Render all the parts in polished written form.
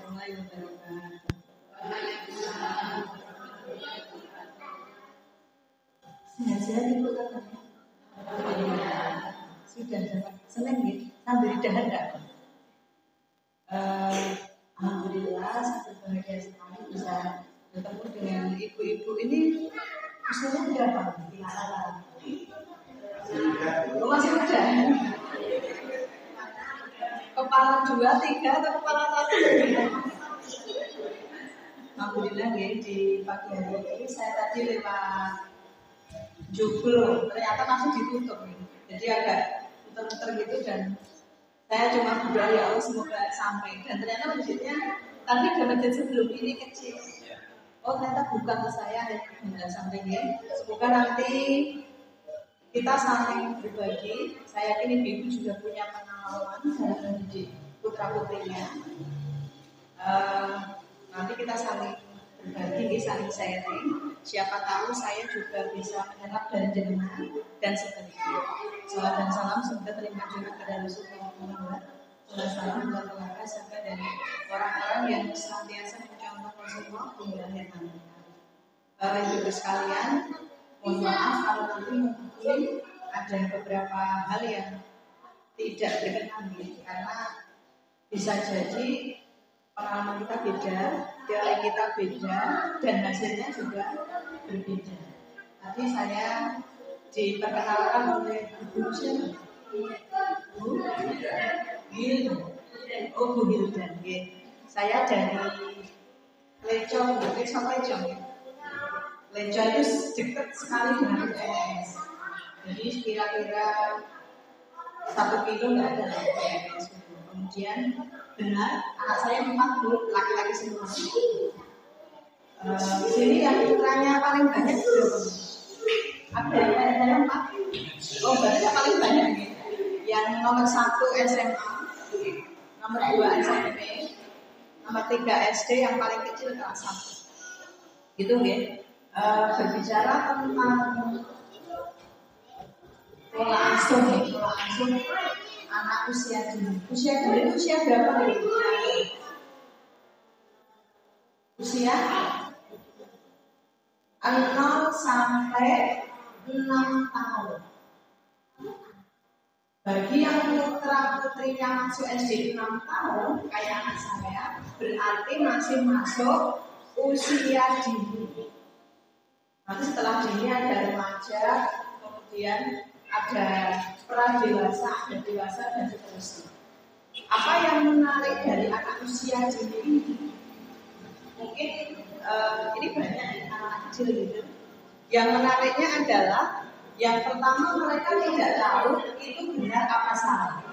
warahmatullahi wabarakatuh. Sehat-sehat Ibu katanya. Sudah dapat seneng gitu, sambil dahar enggak? Alhamdulillah, sangat bahagia sekali bisa bertemu dengan ibu-ibu ini. Usianya berapa? Oh, masih muda. Kepala 2, 3 atau kepala 1? Alhamdulillah ya, di pagi hari ini saya tadi lewat Joglo, ternyata masih ditutup. Jadi agak muter-muter gitu dan saya cuma berdoa ya Allah semoga sampai. Dan ternyata masjidnya tadi ke masjid sebelum ini kecil. Oh ternyata bukan ke saya dan tidak sampai ya. Semoga nanti kita saling berbagi. Saya yakin ibu juga punya pengalaman dalam mendidik putra putrinya. Nanti kita saling berbagi, saling sharing. Siapa tahu saya juga bisa menyerap dari jenengan dan seterusnya. Salam dan salam semoga terima juga kepada Rasulullah Muhammad. Salam dan berkah sampai dari orang-orang yang senantiasa mencontoh Rasulullah hingga akhir nanti. Ibu sekalian, mohon maaf kalau nanti mungkin ada beberapa hal yang tidak berkenan karena bisa jadi pengalaman kita beda, teori kita beda, dan hasilnya juga berbeda. Tadi saya diperkenalkan oleh Bu Hilda. Oh Bu Hilda, saya dari Lecong, Lecong itu dekat sekali dengan PNS. Jadi kira-kira 1 kilo nggak ada PNS. Kemudian benar, anak saya 4 laki-laki semua. Di sini yang putranya paling banyak berapa? Ada yang saya 4. Oh berarti yang paling banyak nih. Yang nomor 1 SMA, nomor 2 SMP, nomor 3 SD, yang paling kecil kelas 1. Gitu ya. Berbicara tentang pola asuh anak usia dini. Usia berapa nih? Usia 0 sampai 6 tahun. Bagi yang putra putrinya masuk SD 6 tahun, kayak anak saya, berarti masih masuk usia dini. Nanti setelah dini ada remaja, kemudian ada pra-dewasa, ada dewasa dan seterusnya. Apa yang menarik dari anak usia dini ini? Mungkin ini banyak anak kecil gitu. Yang menariknya adalah yang pertama mereka tidak tahu itu benar apa salah.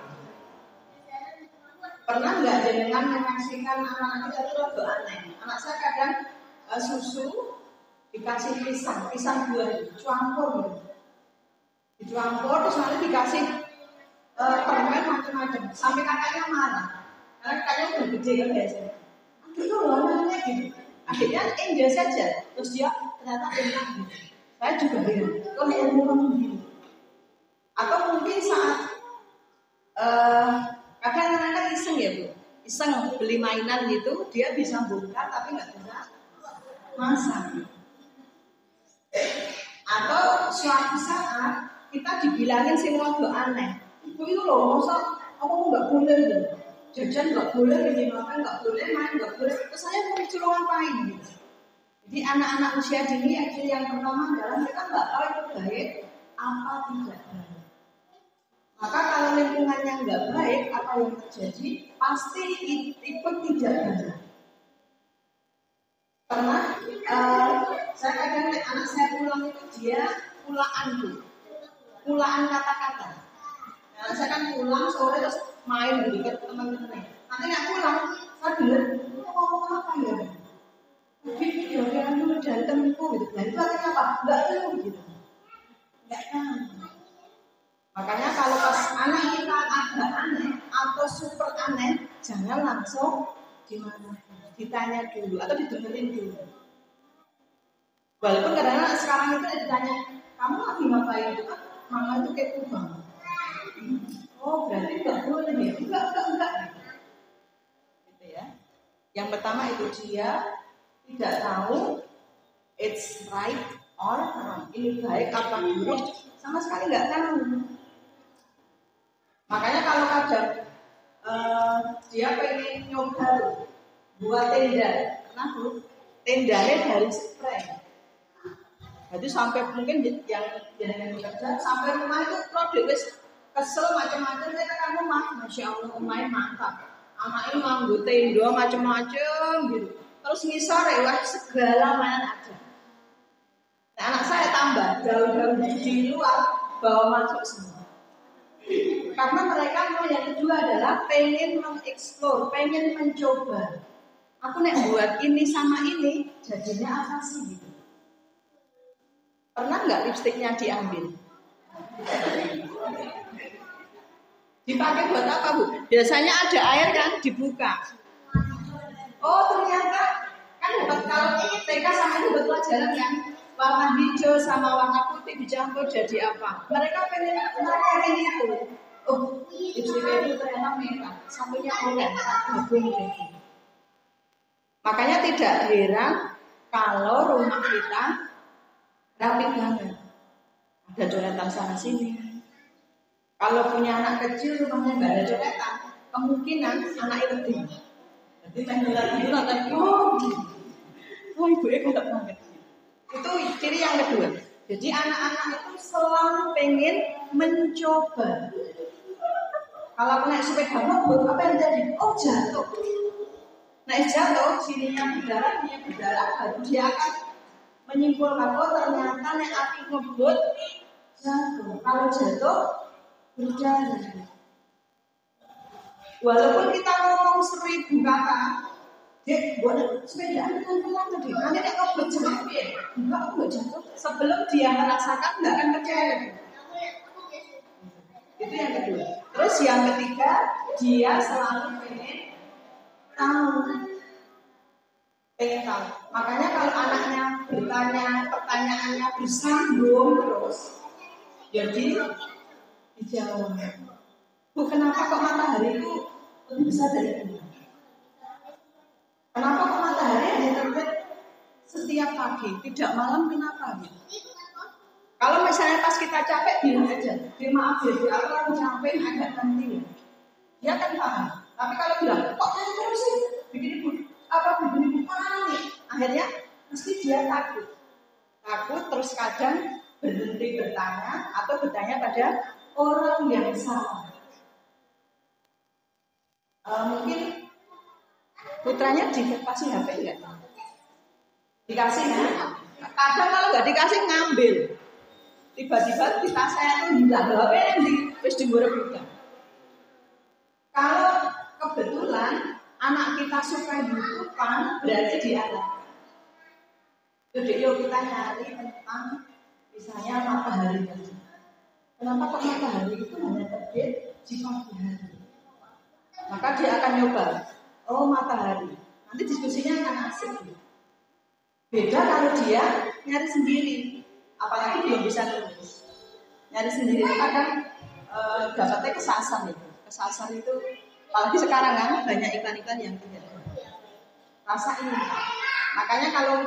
Pernah nggak jenengan menyaksikan anak-anak kita itu agak aneh? Anak saya kadang susu dikasih pisang buah, cuampur gitu. Dicuampur terus nanti dikasih permen macam-macam sampai kakaknya marah karena kakaknya udah gede kan biasanya. Itu loh namanya gitu. Akhirnya enjoy saja. Terus dia ternyata enak gitu. Saya juga heran. Kok ilmu kamu gitu? Atau mungkin saat kadang anak-anak iseng ya Bu, iseng beli mainan gitu, dia bisa bongkar tapi nggak bisa masak. Atau suatu saat kita dibilangin sing rada aneh. Ibu itu loh, masa kamu nggak boleh gitu. Jajan nggak boleh, ini makan nggak boleh, main nggak boleh. Terus saya mau disuruh ngapain gitu. Jadi anak-anak usia dini yang pertama adalah mereka nggak tahu itu baik apa tidak baik. Maka kalau lingkungannya nggak baik, apa yang terjadi pasti ikut tidak baik. Pernah saya kadang anak saya pulang itu dia pulaan kata-kata. Nah, saya kan pulang sore terus main gitu ke teman-teman. Nanti nggak pulang, saya dengar ngomong apa ya? Jadi kira-kira dulu datangku gitu. Nah itu artinya apa? Nggak tahu gitu. Nggak tahu. Makanya kalau pas anak kita agak aneh atau super aneh, jangan langsung ditanya dulu atau didengerin dulu. Walaupun kadang-kadang sekarang itu ditanya, kamu lagi ngapain itu? Mama itu kepo banget. Oh berarti nggak boleh ya? Enggak. Gitu ya. Yang pertama itu dia tidak tahu it's right or wrong. Ini baik apa buruk, sama sekali nggak tahu. Makanya kalau kadang dia pengen nyoba buat tenda, karena tendanya dari spray. Jadi sampai mungkin yang bekerja sampai rumah itu produk kesel macam-macam, saya ke rumah, masya Allah rumahnya mantap. Anaknya nganggo tenda macam-macam gitu. Terus ngisor ya segala macam ada. Nah, anak saya tambah jauh-jauh di luar bawa masuk semua. Karena mereka mau yang kedua adalah pengen mengeksplor, pengen mencoba. Aku nek buat ini sama ini jadinya apa sih gitu. Pernah nggak lipstiknya diambil? Dipakai buat apa, Bu? Biasanya ada air kan dibuka. Oh ternyata kan dapat, kalau TK sama itu buat pelajaran yang warna hijau sama warna putih dicampur jadi apa? Mereka pengen itu. Oh lipstiknya itu ternyata merah, satunya oranye, gabung jadi. Makanya tidak heran kalau rumah kita rapi banget, ada coretan sana sini. Kalau punya anak kecil rumahnya nggak ada coretan, kemungkinan anak itu lebih. Jadi main nonton, oh ibu nggak banget. Itu ciri yang kedua. Jadi anak-anak itu selalu pengen mencoba. Kalau aku naik sepeda mobil, apa yang jadi? Oh jatuh. Naik jatuh, sininya berdarah, baru dia akan menyimpulkan, oh ternyata naik api ngebut jatuh. Kalau jatuh berdarah. Walaupun kita ngomong 1000 kata, Dek, buat sepeda pelan-pelan tadi. Nanti nek ngebut jatuh ya, enggak aku nggak jatuh. Sebelum dia merasakan nggak akan percaya. Itu yang kedua. Terus yang ketiga, dia selalu pengen tahu. Makanya kalau anaknya bertanya, pertanyaannya bersambung terus, jadi dijawab. Bu, kenapa kok matahari itu lebih besar dari bulan? Kenapa kok matahari hanya terbit setiap pagi, tidak malam? Kenapa? Kalau misalnya pas kita capek, bilang aja, maaf ya, aku lagi capek, agak nanti. Dia kan paham. Tapi kalau bilang, kok terus sih? Begini panik. Akhirnya mesti dia takut, terus kadang berhenti bertanya atau bertanya pada orang yang salah. Mungkin putranya dikasih HP enggak? Dikasih kan? Kadang kalau nggak dikasih ngambil. Tiba-tiba di tas saya itu hilang, HP yang di rebutan. Kalau kebetulan anak kita suka YouTubean, berarti diarahkan. Jadi yuk kita nyari tentang misalnya matahari tadi. Kenapa kok matahari itu hanya terbit di pagi hari? Maka dia akan nyoba. Oh matahari. Nanti diskusinya akan asik. Beda kalau dia nyari sendiri. Apalagi belum bisa nulis. Nyari sendiri itu kadang dapatnya kesasar itu. Kesasar itu apalagi sekarang kan banyak iklan-iklan yang tidak rasa ini. Makanya kalau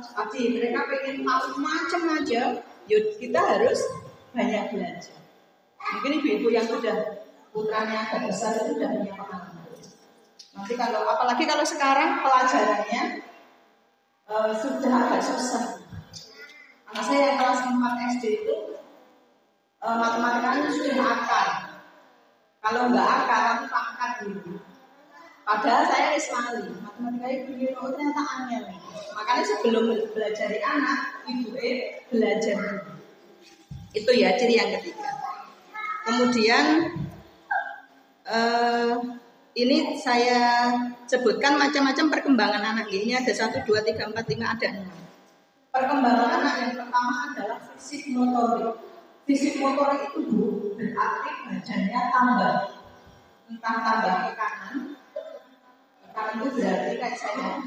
tadi mereka pengen tahu macam-macam, yuk kita harus banyak belajar. Mungkin ibu-ibu yang sudah putranya agak besar itu sudah punya pengalaman. Nanti kalau apalagi kalau sekarang pelajarannya sudah agak susah. Anak saya yang kelas 4 SD itu matematikanya sudah akar. Kalau nggak akar, nanti pangkat dulu. Padahal saya Islami, matematikanya begini, oh ternyata angel. Makanya sebelum belajar anak, ibu belajar dulu. Itu ya ciri yang ketiga. Kemudian ini saya sebutkan macam-macam perkembangan anak. Ini ada 1, 2, 3, 4, 5, ada 6. Perkembangan anak yang pertama adalah fisik motorik. Fisik motorik itu berarti badannya tambah. Entah tambah ke kanan itu berarti kayak saya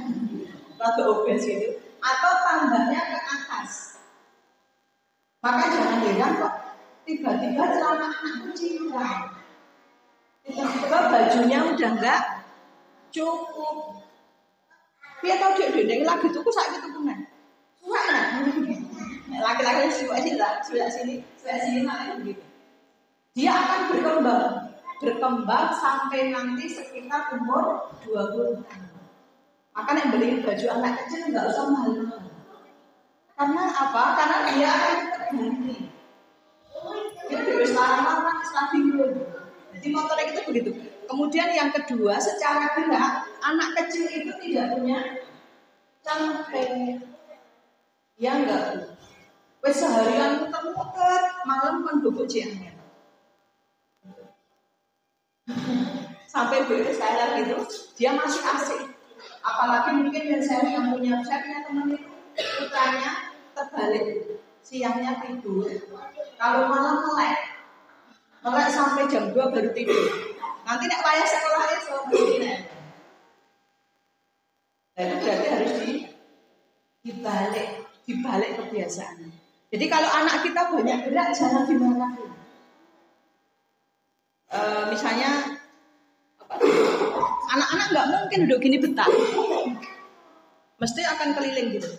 rada obes gitu, atau tambahnya ke atas. Maka jangan heran kok tiba-tiba celana anak kecil, tiba-tiba bajunya udah enggak cukup. Piye tau dek dendeng lagi tuku saiki tuku neh. Suwek nah. Laki-laki suwek sini malah begitu. Dia akan berkembang sampai nanti sekitar umur 20 tahun. Maka nek beli baju anak kecil enggak usah mahal-mahal. Karena apa? Karena dia akan terganti. Dia harus larang-larang setelah bingung. Jadi motornya itu begitu. Kemudian yang kedua, secara gerak anak kecil itu tidak punya cangkeng. Ya enggak. Wes seharian muter-muter, malam kan bubuk ciangan. Sampai beres saya gitu, dia masih asik. Apalagi mungkin saya punya teman itu putranya terbalik, siangnya tidur, kalau malam melek sampai jam 2 baru tidur. Nanti nek wayah sekolah itu begini. Nah, itu berarti harus dibalik kebiasaan. Jadi kalau anak kita banyak gerak jangan dimarahin. Misalnya anak-anak nggak mungkin duduk gini betah, mesti akan keliling gitu.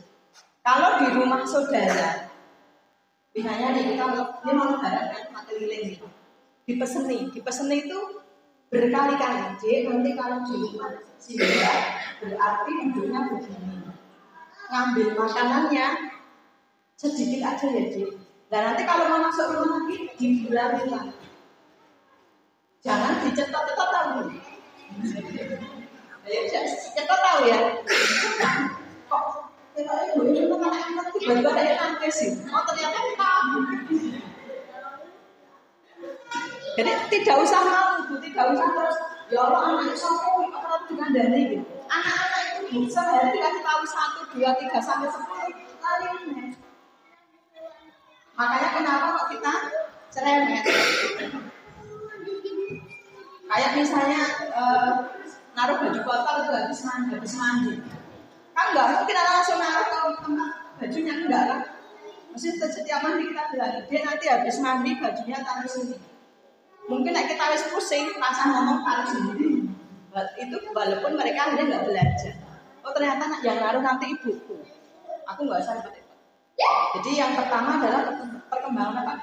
Kalau di rumah saudara, misalnya nih kita ini mau lebaran kan, keliling gitu. Dipeseni itu berkali-kali. Jadi nanti kalau di rumah singgah berarti hidupnya begini. Ngambil makanannya sedikit aja ya Dik. Dan nanti kalau mau masuk rumah lagi dibilangin lah. Jangan dicetot-cetot tahu. Cetot tahu ya. Kok kita ibu itu anak-anak tiba-tiba ada yang nangis sih. Oh ternyata kamu. Jadi tidak usah malu, tidak usah terus. Ya Allah anak sopo apa dengan dari gitu. Anak-anak itu sehari dikasih tahu 1, 2, 3 sampai 10 kali ini. Makanya kenapa kok kita cerewet? Kayak misalnya naruh baju kotor itu habis mandi. Kan nggak mungkin langsung naruh ke tempat bajunya enggak kan? Mesti setiap mandi kita bilang, dia nanti habis mandi bajunya taruh sini. Mungkin kita harus pusing, rasa ngomong taruh sendiri. Itu walaupun mereka akhirnya nggak belajar. Oh ternyata yang naruh nanti ibuku. Aku nggak usah repot-repot. Jadi yang pertama adalah perkembangan apa?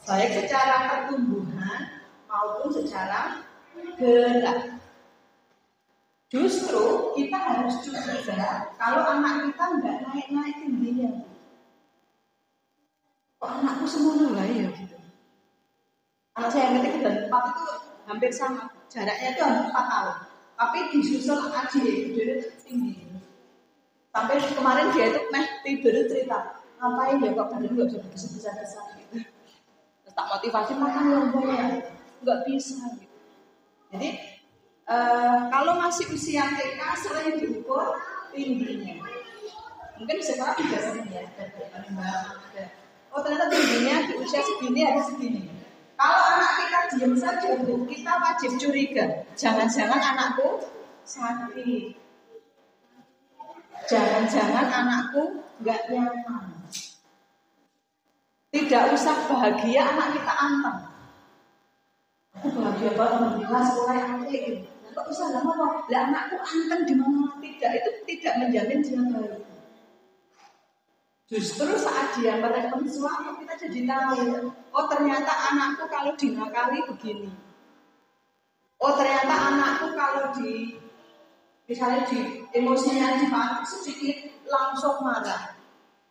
Baik secara pertumbuhan maupun secara gerak. Justru kita harus curiga kalau anak kita nggak naik-naik tingginya. Kok anakku semua lah ya gitu. Anak saya yang ketiga dan 4 itu hampir sama, jaraknya itu hampir 4 tahun. Tapi disusul aja dia tinggi. Sampai kemarin dia itu tidur cerita, ngapain ya kok badan nggak bisa besar-besar gitu. Terus tak motivasi makan yang banyak, nggak bisa gitu. Jadi kalau masih usia TK sering diukur tingginya. Mungkin sekarang juga sering ya. Oh ternyata tingginya di usia segini ada segini. Kalau anak kita diam saja, kita wajib curiga. Jangan-jangan anakku sakit. Jangan-jangan anakku nggak nyaman. Tidak usah bahagia anak kita anteng. Aku bahagia banget alhamdulillah sekolah yang gitu. Kok bisa lama kok? Lah anakku anteng di mana? Tidak, itu tidak menjamin dia baik. Justru saat dia merespon sesuatu kita jadi tahu. Oh ternyata anakku kalau dinakali begini. Oh ternyata anakku kalau misalnya di emosinya dipakai sedikit langsung marah.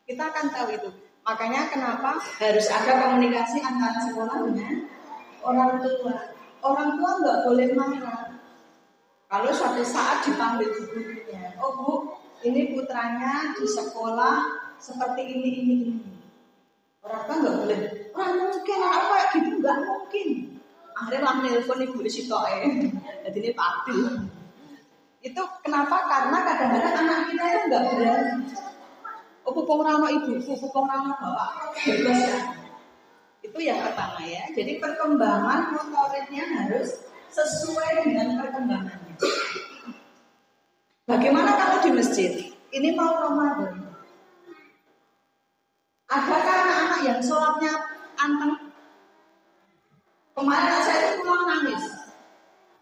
Kita akan tahu itu. Makanya kenapa harus ada komunikasi antara sekolah dengan orang tua. Orang tua nggak boleh marah. Kalau suatu saat dipanggil gurunya, oh Bu, ini putranya di sekolah seperti ini. Orang tua nggak boleh. Mungkin anak kayak gitu nggak mungkin. Akhirnya lah nelpon ibu si Toe. Jadi ini pati. Itu kenapa? Karena kadang-kadang anak kita itu nggak berani. Oh pupung rano ibu, pupung rano bapak. Bebas ya. Itu yang pertama ya. Jadi perkembangan motoriknya harus sesuai dengan perkembangannya. Bagaimana kalau di masjid? Ini mau Ramadan. Adakah anak-anak yang sholatnya anteng? Kemarin saya itu pulang nangis.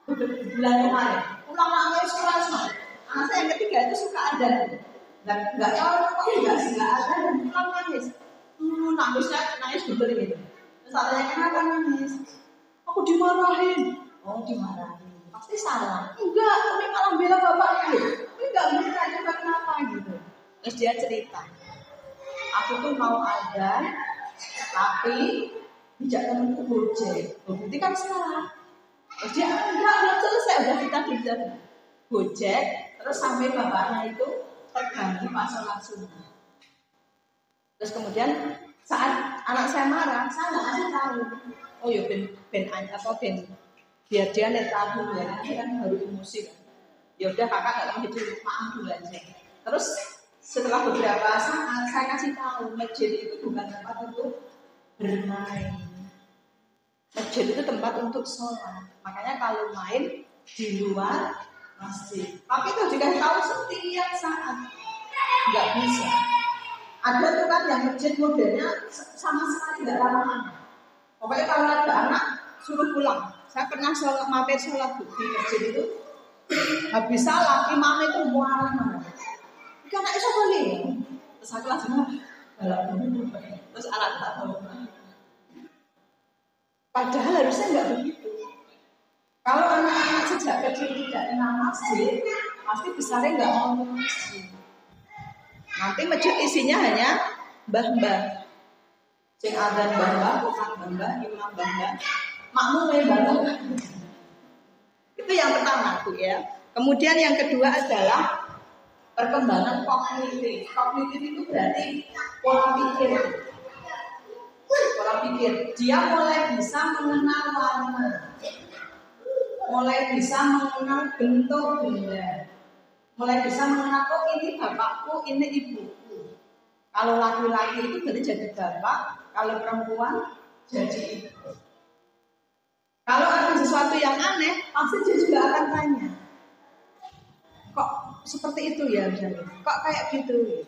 bulan kemarin. Pulang nangis keras. Anak saya yang ketiga itu suka ada. Dan nggak tahu kok nggak ada dan pulang nangis. Nangis bener gitu. Terus saya tanya kenapa nangis? Aku dimarahin. Oh dimarahin. Pasti salah. Enggak, tapi malah bela bapaknya. Tapi enggak bela juga kenapa gitu. Terus dia cerita. Aku tuh mau ada, tapi bijak temenku Gojek. Berarti kan salah. Terus dia enggak selesai udah kita Gojek. Terus sampai bapaknya itu terganti pas sholat sunnah. Terus kemudian saat anak saya marah, saya nggak kasih tahu. Oh ya ben biar dia netral dulu ya, dia kan baru emosi kan. Ya udah kakak nggak mau hidup maaf dulu aja. Terus setelah beberapa saat saya kasih tahu masjid itu bukan tempat untuk bermain. Masjid itu tempat untuk sholat. Makanya kalau main di luar masjid. Tapi itu dikasih tahu setiap saat nggak bisa. Ada tuh kan yang masjid modelnya sama sekali nggak ramah anak. Pokoknya kalau ada anak suruh pulang. Saya pernah mampir sholat di masjid itu. Habis salah imam itu marah-marah. Kan anak itu boleh. Terus aku langsung terus anak tak tahu. Padahal harusnya nggak begitu. Kalau anak-anak sejak kecil tidak kenal masjid, pasti besarnya nggak mau ke masjid. Nanti masjid isinya hanya mbah-mbah. Sing adzan mbah-mbah, bukan mbah-mbah, imam mbah-mbah, makmum mbah-mbah. Itu yang pertama tuh ya. Kemudian yang kedua adalah perkembangan kognitif. Kognitif itu berarti pola pikir. Pola pikir. Dia mulai bisa mengenal warna, mulai bisa mengenal bentuk benda, mulai bisa mengenal oh ini bapakku, ini ibuku. Kalau laki-laki itu berarti jadi bapak, kalau perempuan jadi ibu. Kalau ada sesuatu yang aneh, pasti dia juga akan tanya. Kok seperti itu ya misalnya? Kok kayak gitu?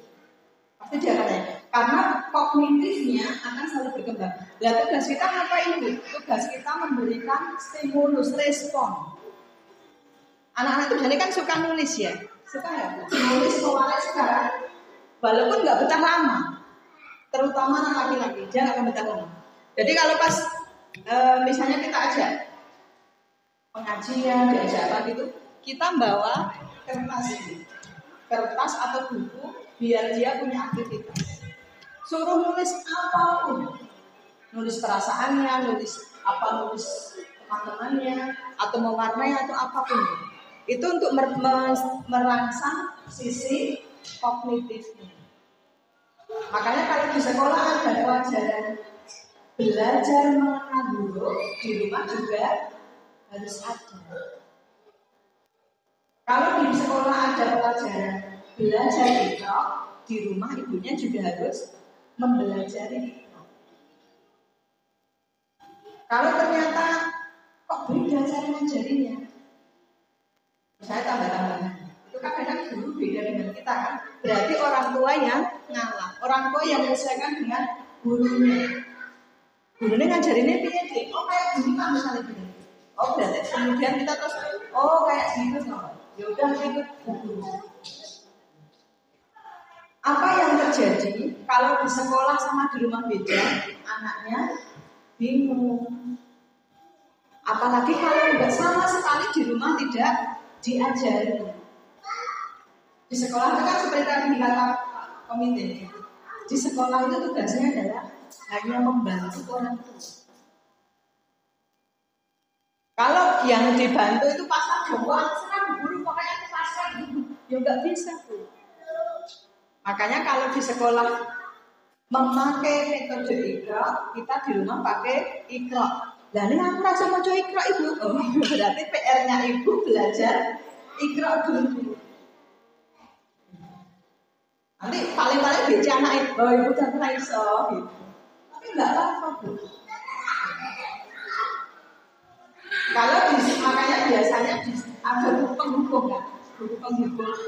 Pasti dia akan tanya. Karena kognitifnya akan selalu berkembang. Nah, tugas kita apa ini? Tugas kita memberikan stimulus, respon. Anak-anak itu jadi kan suka nulis ya. Suka nggak? Nulis mulai sekarang. Walaupun nggak betah lama. Terutama anak laki-laki, dia nggak akan betah lama. Jadi kalau pas misalnya kita ajak pengajian, diajak apa gitu, kita bawa kertas atau buku biar dia punya aktivitas. Suruh nulis apapun, nulis perasaannya, nulis teman-temannya, atau mewarnai atau apapun. Itu untuk merangsang sisi kognitifnya. Makanya kalau di sekolah ada pelajaran belajar mengenal huruf, di rumah juga harus ada. Kalau di sekolah ada pelajaran belajar Iqra, di rumah ibunya juga harus mempelajari Iqra. Kalau ternyata kok beda cara ngajarinya, saya tambah-tambah. Itu kan kadang guru beda dengan kita kan. Berarti orang tua yang ngalah, orang tua yang menyesuaikan dengan gurunya. Gurunya ngajarinnya piye? Oh kayak gini kan misalnya gini. Oh berarti kemudian kita terus oh kayak gitu kan. Ya udah ikut guru. Apa yang terjadi kalau di sekolah sama di rumah beda? Anaknya bingung. Apalagi kalau tidak sama sekali di rumah tidak diajari. Di sekolah itu kan seperti tadi kata komite. Di sekolah itu tugasnya adalah hanya membantu orang tua. Kalau yang dibantu itu pasang doang, serang guru pokoknya itu pasang, ya nggak bisa tuh. Makanya kalau di sekolah memakai metode Iqra, kita di rumah pakai Iqra. Lah ini aku rasa mau coba Iqra ibu, berarti PR-nya ibu belajar Iqra dulu. Nanti paling-paling bicara anak ibu, ibu dan iso gitu. Tapi nggak apa-apa bu. Kalau makanya biasanya ada buku penghubung kan, buku penghubung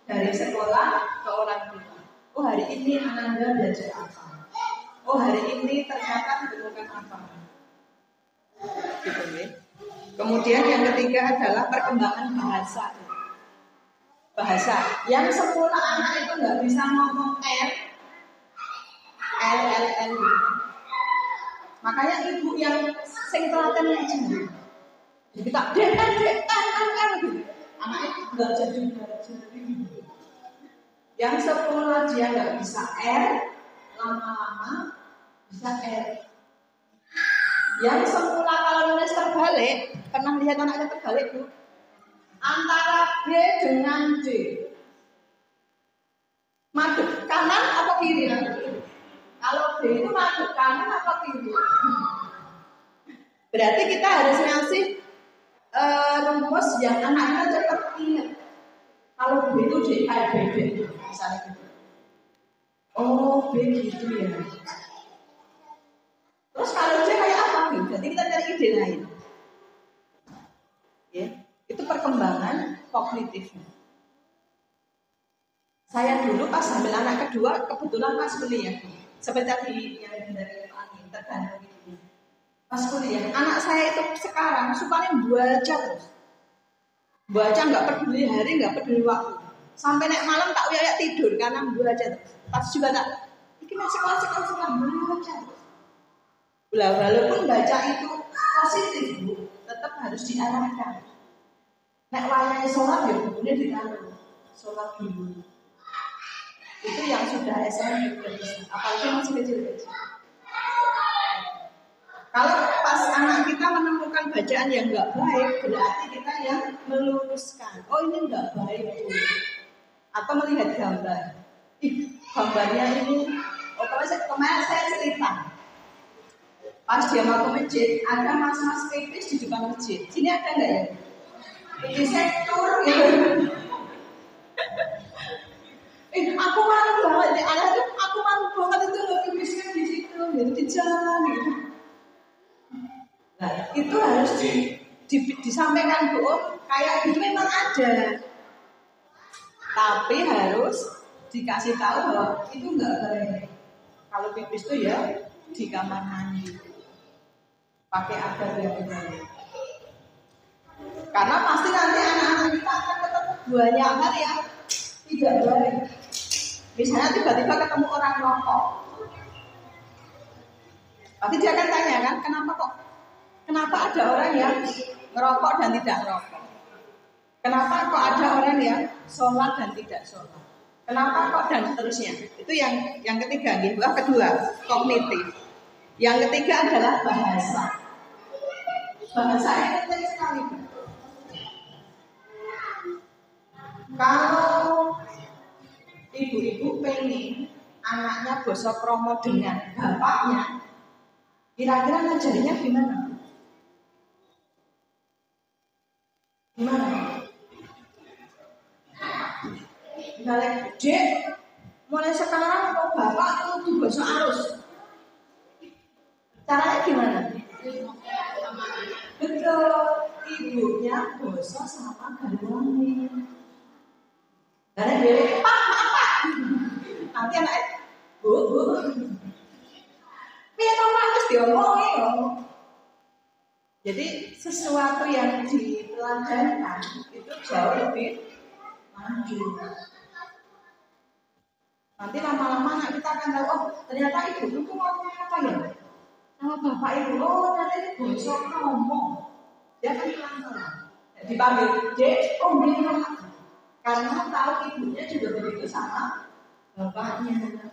dari sekolah ke orang tua. Oh hari ini Ananda belajar apa? Oh hari ini ternyata ditemukan apa? Gitu ya. Kemudian yang ketiga adalah perkembangan bahasa. Bahasa yang semula anak itu nggak bisa ngomong L gitu. Makanya ibu yang sing telaten aja. Jadi tak dek gitu. Anaknya nggak jadi belajar. Yang semula dia nggak bisa lama-lama bisa Yang semula kalau nulis terbalik, pernah lihat anaknya terbalik Bu? Antara B dengan D. Madep kanan apa kiri? Kalau B itu madep kanan apa kiri? Berarti kita harus ngasih rumus yang anak-anak cepat ingat. Kalau B itu D, kayak B, misalnya gitu. Oh, B gitu ya. Terus kalau C kayak apa nih? Berarti kita cari ide lain. Ya, itu perkembangan kognitifnya. Saya dulu pas hamil anak kedua, kebetulan pas kuliah. Seperti tadi yang dari angin, tergantung gitu. Pas kuliah, anak saya itu sekarang sukanya baca terus. Baca nggak peduli hari, nggak peduli waktu. Sampai naik malam tak uyak tidur karena baca terus. Pas juga tak, ini sekolah baca terus. Walaupun baca itu positif Bu, tetap harus diarahkan. Nek wayai sholat ya bukunya ditaruh sholat dulu. Itu yang sudah SMP apalagi masih kecil-kecil. Kalau pas anak kita menemukan bacaan yang nggak baik, berarti kita yang meluruskan. Oh ini nggak baik Bu. Atau melihat gambar. Gambarnya ini. Oh kalau kemarin saya cerita. Pas dia mau ke masjid, ada mas-mas pipis di depan masjid. Sini ada nggak ya? Di sektor gitu. Aku malu banget. Anak itu aku malu banget itu loh pipisnya di situ, gitu di jalan gitu. Nah itu harus disampaikan Bu. Kayak gitu memang ada. Tapi harus dikasih tahu bahwa itu nggak baik. Kalau pipis itu ya di kamar mandi. Pakai adab yang baik. Karena pasti nanti anak-anak kita akan ketemu banyak hal yang tidak baik. Misalnya tiba-tiba ketemu orang rokok. Pasti dia akan tanya kan, kenapa ada orang yang merokok dan tidak merokok? Kenapa kok ada orang yang sholat dan tidak sholat? Kenapa kok dan seterusnya? Itu yang ketiga, gitu. Kedua, kognitif. Yang ketiga adalah bahasa. Bahasa ini penting sekali. Kalau ibu-ibu pengen anaknya basa kromo dengan bapaknya, kira-kira ngajarinya gimana? Gimana? Misalnya, Dek, mulai sekarang kalau bapak itu basa arus. Caranya gimana? Betul, ibunya basa sama garwane. Karena dia pak. Nanti anaknya, bu. Piye to harus diomongi loh. Jadi sesuatu yang dipelajarkan itu jauh lebih maju. Nanti lama-lama anak kita akan tahu, oh ternyata ibu itu ngomongnya apa ya? Sama bapak ibu, oh ternyata ini bosok ngomong. Dia akan pelan-pelan. Dipanggil, Dek, oh dia karena tahu ibunya juga begitu sama bapaknya.